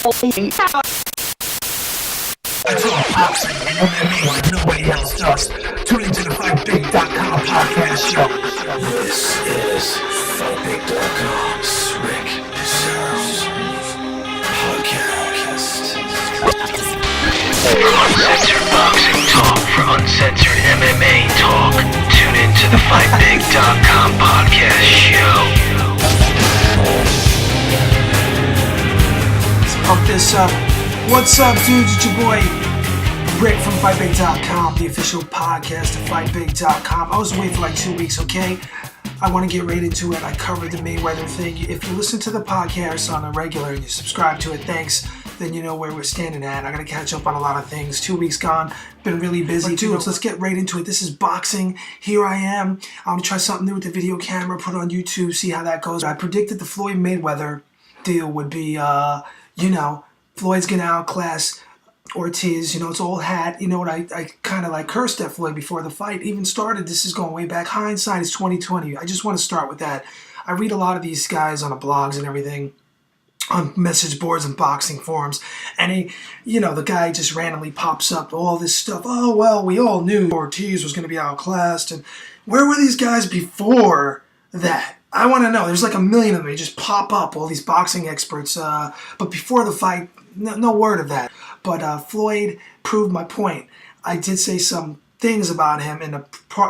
I talk boxing and MMA like nobody else does. Tune into the FightBig.com podcast show. This is FightBig.com's Rick Deserves podcast. Uncensored boxing talk for uncensored MMA talk. Tune into the FightBig.com podcast show. Let's pump this up. What's up, dudes? It's your boy Rick from FightBig.com, the official podcast of FightBig.com. I was away for like 2 weeks, okay? I want to get right into it. I covered the Mayweather thing. If you listen to the podcast on a regular and you subscribe to it, thanks. Then you know where we're standing at. I got to catch up on a lot of things. 2 weeks gone. Been really busy. But dudes, let's get right into it. This is boxing. Here I am. I'm going to try something new with the video camera, put it on YouTube, see how that goes. I predicted the Floyd Mayweather deal would be, Floyd's going to outclass Ortiz. It's old hat. You know what? I kind of like cursed at Floyd before the fight even started. This is going way back. Hindsight is 2020. I just want to start with that. I read a lot of these guys on the blogs and everything, on message boards and boxing forums, and the guy just randomly pops up all this stuff. Oh, well, we all knew Ortiz was going to be outclassed, and where were these guys before that? I want to know. There's like a million of them. They just pop up, all these boxing experts, but before the fight, no word of that. But Floyd proved my point. I did say some things about him in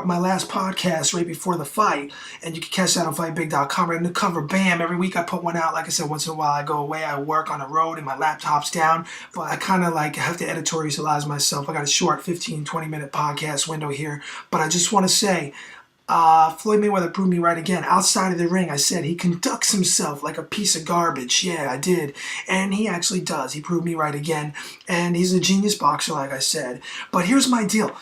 my last podcast right before the fight, and you can catch that on FightBig.com. Right in the cover, bam, every week I put one out. Like I said, once in a while I go away, I work on the road and my laptop's down, but I kind of have to editorialize myself. I got a short 15-20 minute podcast window here, but I just want to say, Floyd Mayweather proved me right again. Outside of the ring, I said he conducts himself like a piece of garbage. Yeah, I did. And he actually does. He proved me right again. And he's a genius boxer, like I said. But here's my deal.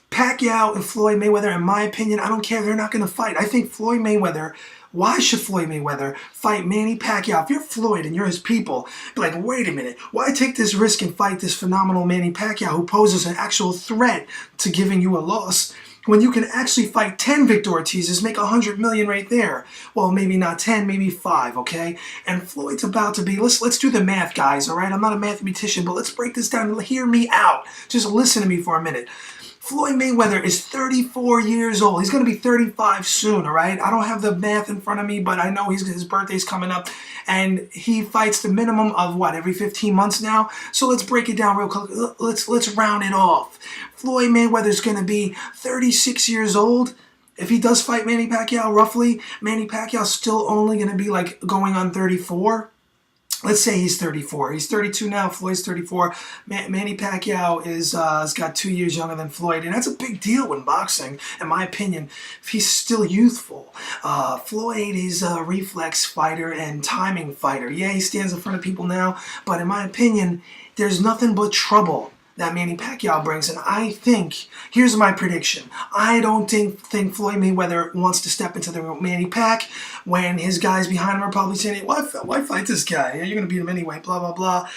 Pacquiao and Floyd Mayweather, in my opinion, I don't care. They're not going to fight. I think Floyd Mayweather... Why should Floyd Mayweather fight Manny Pacquiao? If you're Floyd and you're his people, be like, wait a minute, why take this risk and fight this phenomenal Manny Pacquiao who poses an actual threat to giving you a loss when you can actually fight 10 Victor Ortizes, make $100 million right there? Well, maybe not 10, maybe 5, okay? And Floyd's about to be, let's do the math, guys, all right? I'm not a mathematician, but let's break this down and hear me out. Just listen to me for a minute. Floyd Mayweather is 34 years old. He's going to be 35 soon, all right? I don't have the math in front of me, but I know his birthday's coming up, and he fights the minimum of, every 15 months now? So let's break it down real quick. Let's round it off. Floyd Mayweather's going to be 36 years old. If he does fight Manny Pacquiao, roughly, Manny Pacquiao's still only going to be, going on 34. Let's say he's 34. He's 32 now. Floyd's 34. Manny Pacquiao is has got 2 years younger than Floyd, and that's a big deal in boxing, in my opinion. If he's still youthful, Floyd is a reflex fighter and timing fighter. Yeah, he stands in front of people now, but in my opinion, there's nothing but trouble that Manny Pacquiao brings, and I think, here's my prediction, I don't think Floyd Mayweather wants to step into the Manny Pac when his guys behind him are probably saying, why fight this guy? You're going to beat him anyway, blah, blah, blah.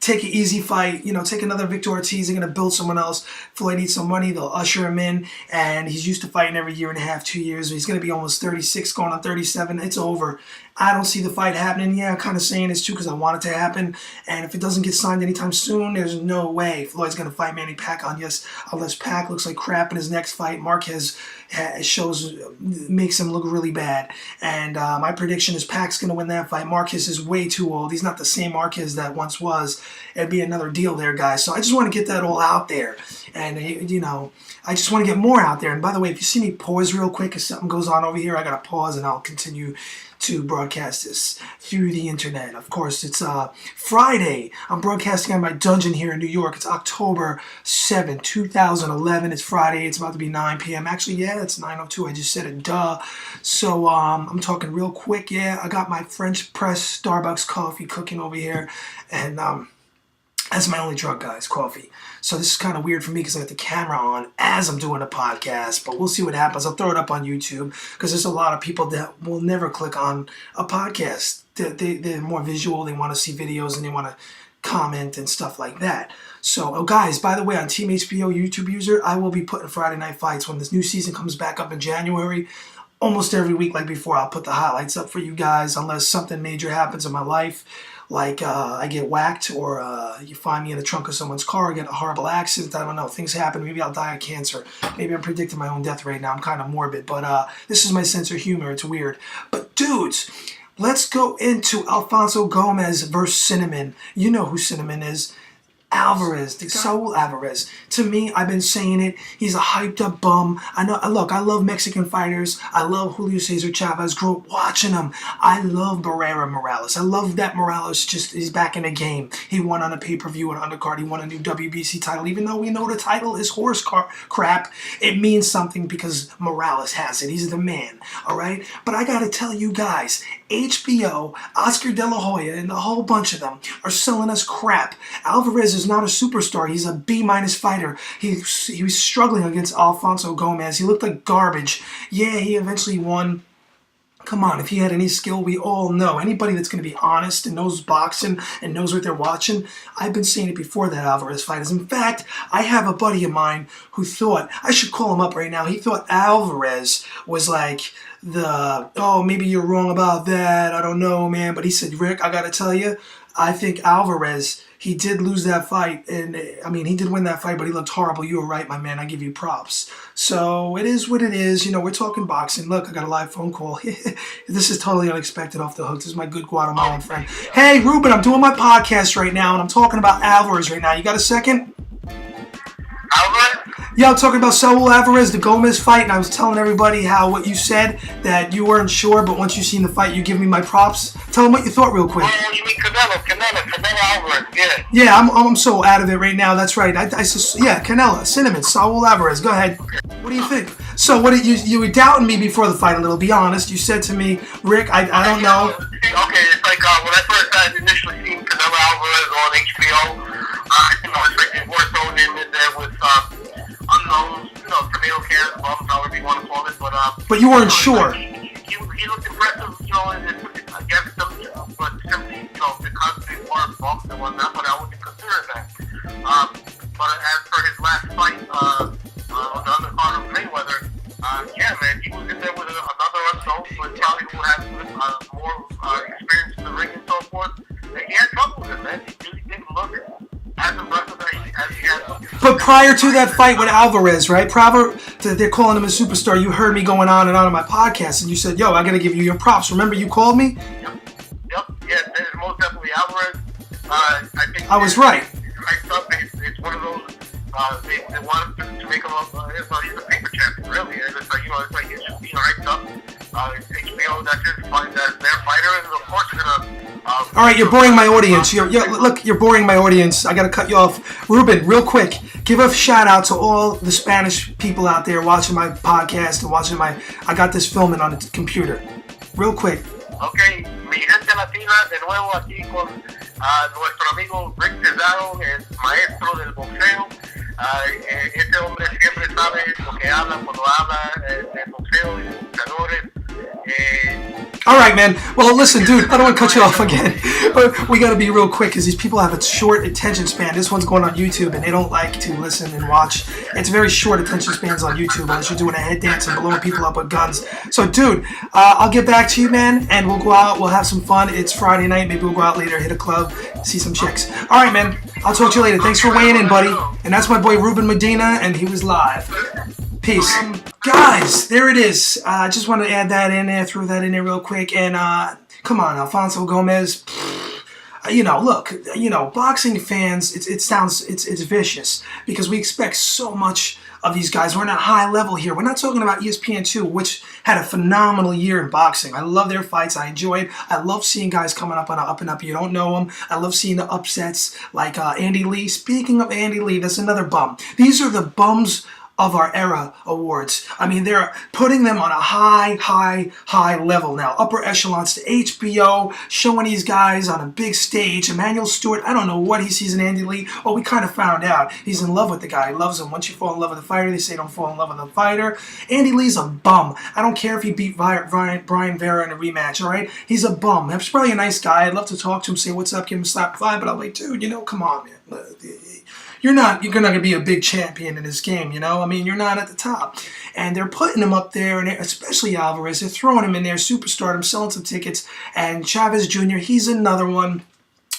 Take an easy fight, take another Victor Ortiz, they're going to build someone else. Floyd needs some money, they'll usher him in, and he's used to fighting every year and a half, 2 years. He's going to be almost 36, going on 37. It's over. I don't see the fight happening. Yeah, I'm kind of saying this too because I want it to happen, and if it doesn't get signed anytime soon, there's no way Floyd's going to fight Manny Pacquiao unless Pac looks like crap in his next fight. Marquez makes him look really bad, and my prediction is Pac's going to win that fight. Marquez is way too old. He's not the same Marquez that once was. It'd be another deal there, guys. So I just want to get that all out there, and I just want to get more out there. And by the way, if you see me pause real quick, if something goes on over here, I gotta pause and I'll continue to broadcast this through the internet. Of course, it's Friday. I'm broadcasting on my dungeon here in New York. It's October 7th, 2011. It's Friday. It's about to be 9 p.m. Actually, yeah, it's 9:02. I just said it, duh. So I'm talking real quick. Yeah, I got my French press Starbucks coffee cooking over here, and that's my only drug, guys, coffee. So this is kind of weird for me because I got the camera on as I'm doing a podcast, but we'll see what happens. I'll throw it up on YouTube because there's a lot of people that will never click on a podcast. They're more visual. They want to see videos and they want to comment and stuff like that. So, guys, by the way, on Team HBO YouTube user, I will be putting Friday Night Fights when this new season comes back up in January. Almost every week like before, I'll put the highlights up for you guys unless something major happens in my life, like I get whacked, or you find me in the trunk of someone's car, get in a horrible accident. I don't know. Things happen. Maybe I'll die of cancer. Maybe I'm predicting my own death right now. I'm kind of morbid, but this is my sense of humor. It's weird. But dudes, let's go into Alfonso Gomez versus Cinnamon. You know who Cinnamon is. Alvarez, the Saul Alvarez. To me, I've been saying it. He's a hyped up bum. I know. Look, I love Mexican fighters. I love Julio Cesar Chavez. Grew up watching him. I love Barrera Morales. I love that Morales he's back in the game. He won on a pay-per-view and undercard. He won a new WBC title. Even though we know the title is crap, it means something because Morales has it. He's the man. All right. But I gotta tell you guys, HBO, Oscar De La Hoya, and a whole bunch of them are selling us crap. Alvarez is not a superstar. He's a B- fighter. He was struggling against Alfonso Gomez. He looked like garbage. Yeah, he eventually won. Come on, if he had any skill, we all know. Anybody that's going to be honest and knows boxing and knows what they're watching, I've been saying it before that Alvarez fight is. In fact, I have a buddy of mine who thought, I should call him up right now, he thought Alvarez was like maybe you're wrong about that, I don't know, man. But he said, Rick, I got to tell you, I think Alvarez, he did lose that fight, and I mean, he did win that fight, but he looked horrible. You were right, my man. I give you props. So it is what it is. You know, we're talking boxing. Look, I got a live phone call. This is totally unexpected off the hook. This is my good Guatemalan friend. Hey, Ruben, I'm doing my podcast right now, and I'm talking about Alvarez right now. You got a second? Alvarez? Yeah, I'm talking about Saul Alvarez, the Gomez fight, and I was telling everybody how what you said, that you weren't sure, but once you seen the fight, you give me my props. Tell them what you thought real quick. Oh, you mean Canelo Alvarez, yeah. Yeah, I'm so out of it right now. That's right. Canelo, Cinnamon, Saul Alvarez. Go ahead. What do you think? So, what did you were doubting me before the fight a little? Be honest. You said to me, Rick, I don't know. Okay, it's like when I first had initially seen Canelo Alvarez on HBO, it's like they were thrown in there with unknowns, tomato cans, bums, however you want to call it, but you weren't sure. He looked impressive, against them, but simply, the constant part bumps and whatnot, but I wouldn't consider that. But as for his last fight on the undercard of Mayweather, yeah, man, he was in there with another unknown, but probably who has more experience in the ring and so forth. And he had trouble with it, man. He really didn't look as impressive as he had. But prior to that fight with Alvarez, right? They're calling him a superstar. You heard me going on and on my podcast, and you said, yo, I got to give you your props. Remember you called me? Yep. Yeah, there's most definitely Alvarez. I think I was right. It's one of those, they want to make him he's a paper champion, really. And it's like he's just being hyped up. HBO, that's his fight, that's their fighter, and of course they're going to... All right, you're boring my audience. You're boring my audience. I got to cut you off. Ruben, real quick, give a shout out to all the Spanish people out there watching my podcast and watching I got this filming on the computer. Real quick. Okay, mi gente latina, de nuevo aquí con nuestro amigo Rick Cesaro, el maestro del boxeo. Este hombre siempre sabe lo que habla cuando habla de boxeo y de boxeadores. All right, man. Well, listen, dude, I don't want to cut you off again, but we got to be real quick because these people have a short attention span. This one's going on YouTube, and they don't like to listen and watch. It's very short attention spans on YouTube unless you're doing a head dance and blowing people up with guns. So, dude, I'll get back to you, man, and we'll go out. We'll have some fun. It's Friday night. Maybe we'll go out later, hit a club, see some chicks. All right, man. I'll talk to you later. Thanks for weighing in, buddy. And that's my boy Ruben Medina, and he was live. Peace. Guys, there it is. I just want to add that in there, throw that in there real quick. And come on, Alfonso Gomez. Look, boxing fans, it's vicious because we expect so much of these guys. We're on a high level here. We're not talking about ESPN2, which had a phenomenal year in boxing. I love their fights. I enjoy it. I love seeing guys coming up on an up and up. You don't know them. I love seeing the upsets like Andy Lee. Speaking of Andy Lee, that's another bum. These are the bums of our era awards. I mean, they're putting them on a high level now. Upper echelons to HBO, showing these guys on a big stage. Emmanuel Stewart, I don't know what he sees in Andy Lee. Oh, we kind of found out. He's in love with the guy. He loves him. Once you fall in love with the fighter, they say don't fall in love with the fighter. Andy Lee's a bum. I don't care if he beat Brian Vera in a rematch, all right? He's a bum. He's probably a nice guy. I'd love to talk to him, say what's up, give him a slap five, but I'm like, dude, come on, man. You're not going to be a big champion in this game, I mean, you're not at the top. And they're putting him up there, and especially Alvarez, they're throwing him in there, superstardom, selling some tickets. And Chavez Jr., he's another one.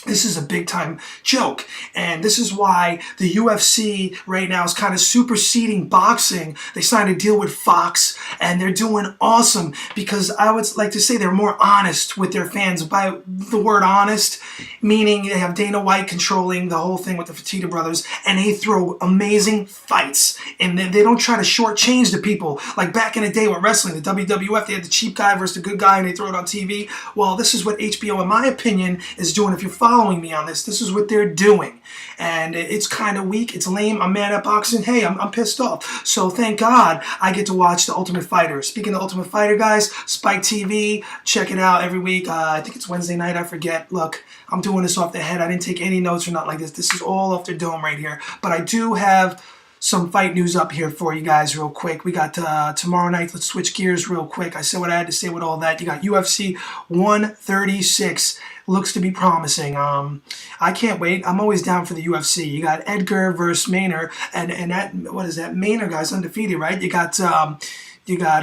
This is a big time joke, and this is why the UFC right now is kind of superseding boxing. They signed a deal with Fox, and they're doing awesome because I would like to say they're more honest with their fans. By the word honest, meaning they have Dana White controlling the whole thing with the Fertitta brothers, and they throw amazing fights, and they don't try to shortchange the people. Like back in the day with wrestling, the WWF, they had the cheap guy versus the good guy, and they throw it on TV. Well, this is what HBO, in my opinion, is doing. If you're following me on this is what they're doing, and it's kind of weak, it's lame. I'm mad at boxing. Hey, I'm pissed off. So thank God I get to watch The Ultimate Fighter. Speaking of Ultimate Fighter, guys, Spike TV, check it out every week. I think it's Wednesday night, I forget. Look, I'm doing this off the head. I didn't take any notes or nothing like this. This is all off the dome right here, but I do have some fight news up here for you guys real quick. We got tomorrow night. Let's switch gears real quick. I said what I had to say with all that. You got UFC 136. Looks to be promising. I can't wait. I'm always down for the UFC. You got Edgar versus Maynard, and that, what is that? Maynard guy's undefeated, right? You got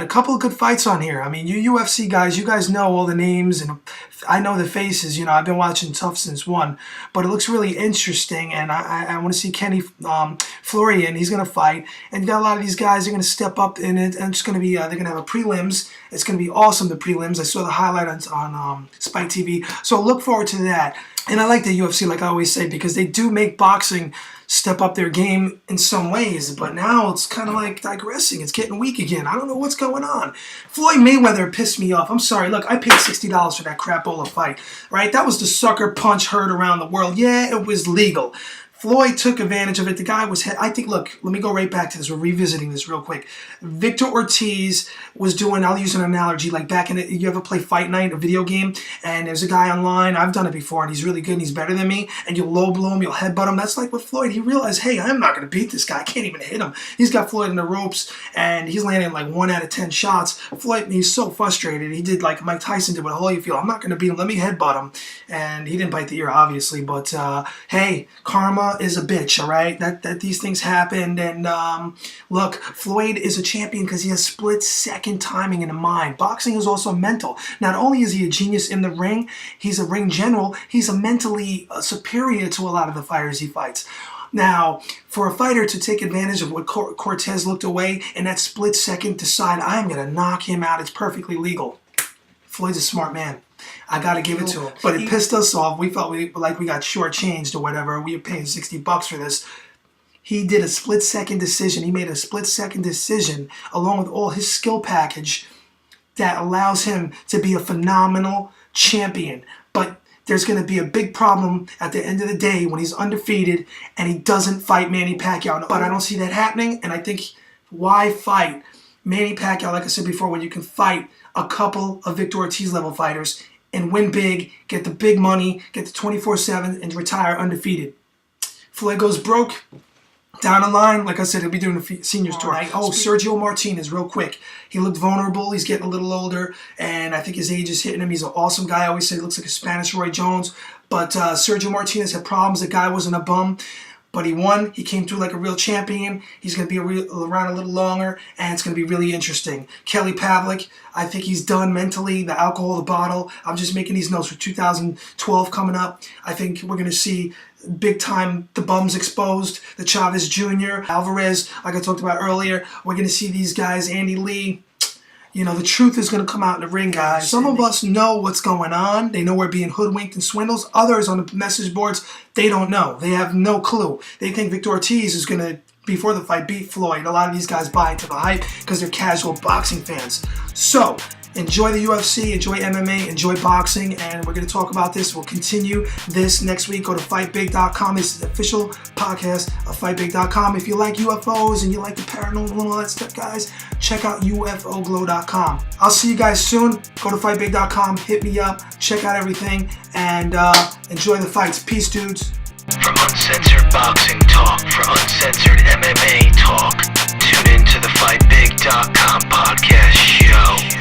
a couple of good fights on here. I mean, you UFC guys, you guys know all the names, and I know the faces. You know, I've been watching Tough since 1, but it looks really interesting, and I want to see Kenny Florian. He's going to fight, and you got a lot of these guys are going to step up in it, and it's going to be they're going to have a prelims. It's going to be awesome, the prelims. I saw the highlight on Spike TV, so look forward to that. And I like the UFC, like I always say, because they do make boxing step up their game in some ways, but now it's kind of like digressing. It's getting weak again. I don't know what's going on. Floyd Mayweather pissed me off. I'm sorry. Look, I paid $60 for that crapola fight, right? That was the sucker punch heard around the world. Yeah, it was legal. Floyd took advantage of it. The guy was, I think, look, let me go right back to this. We're revisiting this real quick. Victor Ortiz was doing, I'll use an analogy, like back in you ever play Fight Night, a video game, and there's a guy online, I've done it before, and he's really good, and he's better than me, and you'll low blow him, you'll headbutt him. That's like with Floyd. He realized, hey, I'm not going to beat this guy. I can't even hit him. He's got Floyd in the ropes, and he's landing like 1 out of 10 shots. Floyd, he's so frustrated. He did like Mike Tyson did with Holyfield. I'm not going to beat him. Let me headbutt him. And he didn't bite the ear, obviously, but hey, karma is a bitch, all right? That these things happened, and look, Floyd is a champion because he has split-second timing in the mind. Boxing is also mental. Not only is he a genius in the ring, he's a ring general, he's a mentally superior to a lot of the fighters he fights. Now, for a fighter to take advantage of what Cortez looked away in that split second, decide, I'm going to knock him out, it's perfectly legal. Floyd's a smart man. I got to give it to him. But it pissed us off. We felt like we got shortchanged or whatever. We were paying $60 for this. He did a split-second decision. He made a split-second decision along with all his skill package that allows him to be a phenomenal champion. But there's going to be a big problem at the end of the day when he's undefeated and he doesn't fight Manny Pacquiao. But I don't see that happening, and I think why fight Manny Pacquiao, like I said before, when you can fight a couple of Victor Ortiz level fighters and win big, get the big money, get the 24/7, and retire undefeated. Floyd goes broke. Down the line, like I said, he'll be doing the seniors tour. Oh, Sergio Martinez, real quick. He looked vulnerable. He's getting a little older, and I think his age is hitting him. He's an awesome guy. I always say he looks like a Spanish Roy Jones. But Sergio Martinez had problems. The guy wasn't a bum, but he won. He came through like a real champion. He's going to be around a little longer, and it's going to be really interesting. Kelly Pavlik, I think he's done mentally. The alcohol, the bottle. I'm just making these notes for 2012 coming up. I think we're going to see big time the bums exposed, the Chavez Jr., Alvarez, like I talked about earlier. We're going to see these guys, Andy Lee. You know, the truth is going to come out in the ring, guys. Some of us know what's going on. They know we're being hoodwinked and swindles. Others on the message boards, they don't know. They have no clue. They think Victor Ortiz is going to, before the fight, beat Floyd. A lot of these guys buy into the hype because they're casual boxing fans. So, enjoy the UFC, enjoy MMA, enjoy boxing, and we're going to talk about this. We'll continue this next week. Go to FightBig.com. This is the official podcast of FightBig.com. If you like UFOs and you like the paranormal and all that stuff, guys, check out UFOglow.com. I'll see you guys soon. Go to FightBig.com. Hit me up. Check out everything, and enjoy the fights. Peace, dudes. For uncensored boxing talk, for uncensored MMA talk, tune in to the FightBig.com podcast show.